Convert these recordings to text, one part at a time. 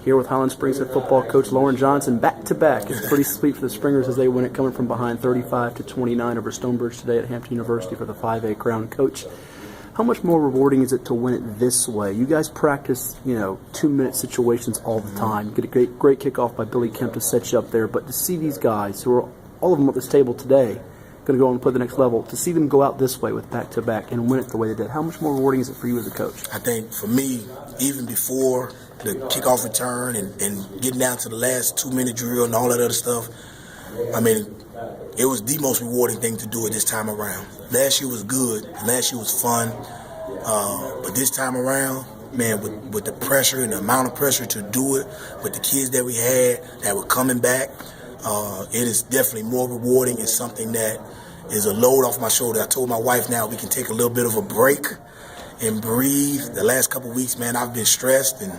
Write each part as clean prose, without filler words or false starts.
Here with Highland Springs head football coach Loren Johnson, back-to-back. It's pretty sweet for the Springers as they win it, coming from behind 35-29 over Stone Bridge today at Hampton University for the 5A crown. Coach, how much more rewarding is it to win it this way? You guys practice, 2-minute situations all the time. Get a great kickoff by Billy Kemp to set you up there. But to see these guys, who are all of them at this table today, going to go on and play the next level, to see them go out this way with back-to-back and win it the way they did, how much more rewarding is it for you as a coach? I think for me, even before the kickoff return and getting down to the last 2-minute drill and all that other stuff, it was the most rewarding thing to do it this time around. Last year was good. Last year was fun. But this time around, man, with the pressure and the amount of pressure to do it, with the kids that we had that were coming back, it is definitely more rewarding. It's something that is a load off my shoulder. I told my wife now we can take a little bit of a break and breathe. The last couple of weeks, man, I've been stressed and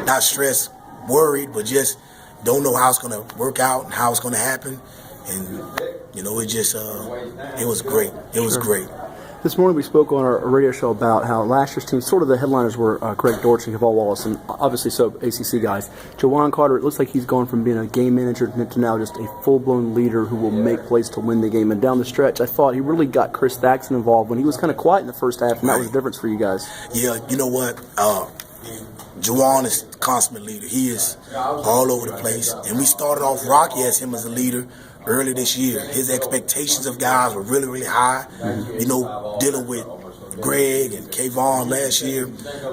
not stressed, worried, but just don't know how it's going to work out and how it's going to happen. And, it was great. It was great. This morning we spoke on our radio show about how last year's team, sort of the headliners were Greg Dortch and Kaval Wallace, and obviously so ACC guys. Jawan Carter, it looks like he's gone from being a game manager to now just a full-blown leader who will make plays to win the game. And down the stretch, I thought he really got Chris Thaxton involved when he was kind of quiet in the first half, and that was the difference for you guys. Yeah, you know what? Jawan is a consummate leader. He is all over the place. And we started off rocky as him as a leader early this year. His expectations of guys were really, really high, dealing with Greg and Kayvon last year.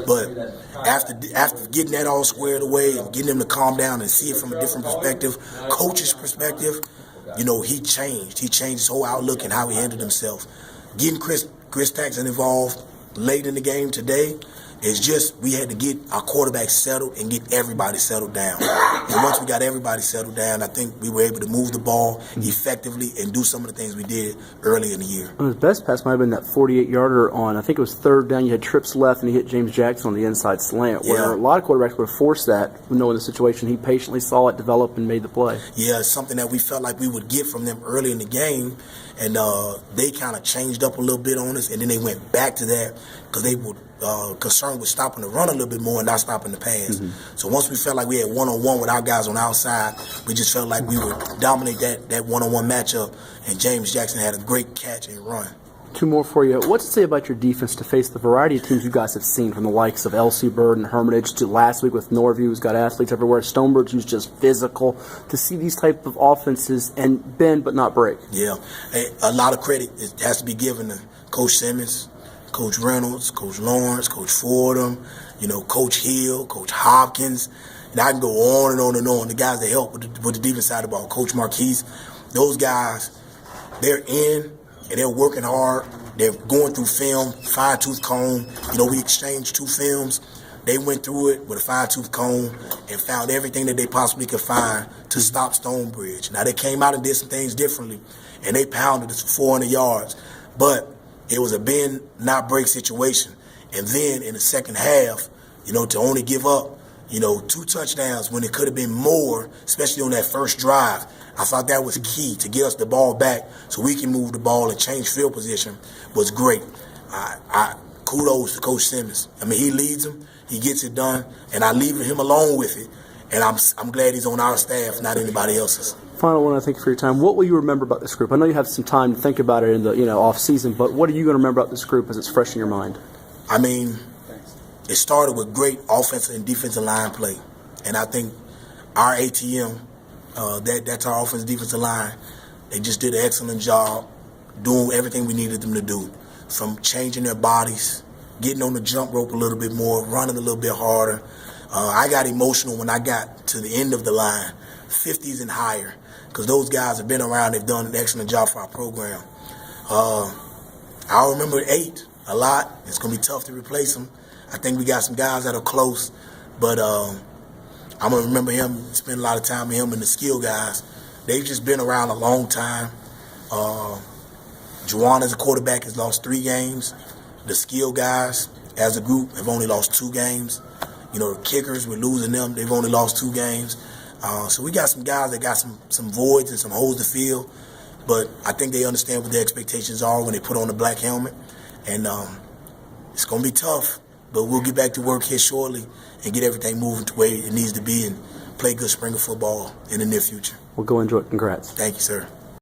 But after getting that all squared away and getting him to calm down and see it from a different perspective, coach's perspective, he changed. He changed his whole outlook and how he handled himself. Getting Chris Thaxton involved late in the game today, it's just we had to get our quarterback settled and get everybody settled down. And once we got everybody settled down, I think we were able to move the ball effectively and do some of the things we did early in the year. His best pass might have been that 48-yarder on, I think it was third down. You had trips left, and he hit James Jackson on the inside slant, where a lot of quarterbacks would have forced that, knowing the situation. He patiently saw it develop and made the play. Yeah, it's something that we felt like we would get from them early in the game, and they kind of changed up a little bit on us, and then they went back to that because they were concerned with stopping the run a little bit more and not stopping the pass. So once we felt like we had one-on-one with our guys on the outside, we just felt like we would dominate that one-on-one matchup, and James Jackson had a great catch and run. Two more for you. What's to say about your defense to face the variety of teams you guys have seen, from the likes of LC Bird and Hermitage to last week with Norview, who's got athletes everywhere, Stonebridge, who's just physical, to see these type of offenses and bend but not break? Yeah. Hey, a lot of credit has to be given to Coach Simmons, Coach Reynolds, Coach Lawrence, Coach Fordham, Coach Hill, Coach Hopkins, and I can go on and on and on. The guys that help with the defense side of the ball, Coach Marquise, those guys, they're in and they're working hard. They're going through film, fine-tooth comb. We exchanged 2 films. They went through it with a fine-tooth comb and found everything that they possibly could find to stop Stone Bridge. Now, they came out and did some things differently, and they pounded us for 400 yards. But it was a bend, not break situation. And then in the second half, to only give up, 2 touchdowns when it could have been more, especially on that first drive, I thought that was key to get us the ball back so we can move the ball and change field position was great. Kudos to Coach Simmons. He leads them, he gets it done, and I leave him alone with it. And I'm glad he's on our staff, not anybody else's. Final one, I think, for your time. What will you remember about this group? I know you have some time to think about it in the off season, but what are you going to remember about this group as it's fresh in your mind? It started with great offensive and defensive line play, and I think our ATM, that's our offensive defensive line. They just did an excellent job doing everything we needed them to do, from changing their bodies, getting on the jump rope a little bit more, running a little bit harder. I got emotional when I got to the end of the line, 50s and higher, because those guys have been around. They've done an excellent job for our program. I remember 8 a lot. It's going to be tough to replace them. I think we got some guys that are close, but I'm going to remember him, spend a lot of time with him and the skill guys. They've just been around a long time. Juwan as a quarterback has lost 3 games. The skill guys as a group have only lost 2 games. The kickers, we're losing them. They've only lost 2 games. So we got some guys that got some voids and some holes to fill. But I think they understand what their expectations are when they put on the black helmet. And it's going to be tough, but we'll get back to work here shortly and get everything moving to where it needs to be and play good Springer football in the near future. We'll go enjoy it. Congrats. Thank you, sir.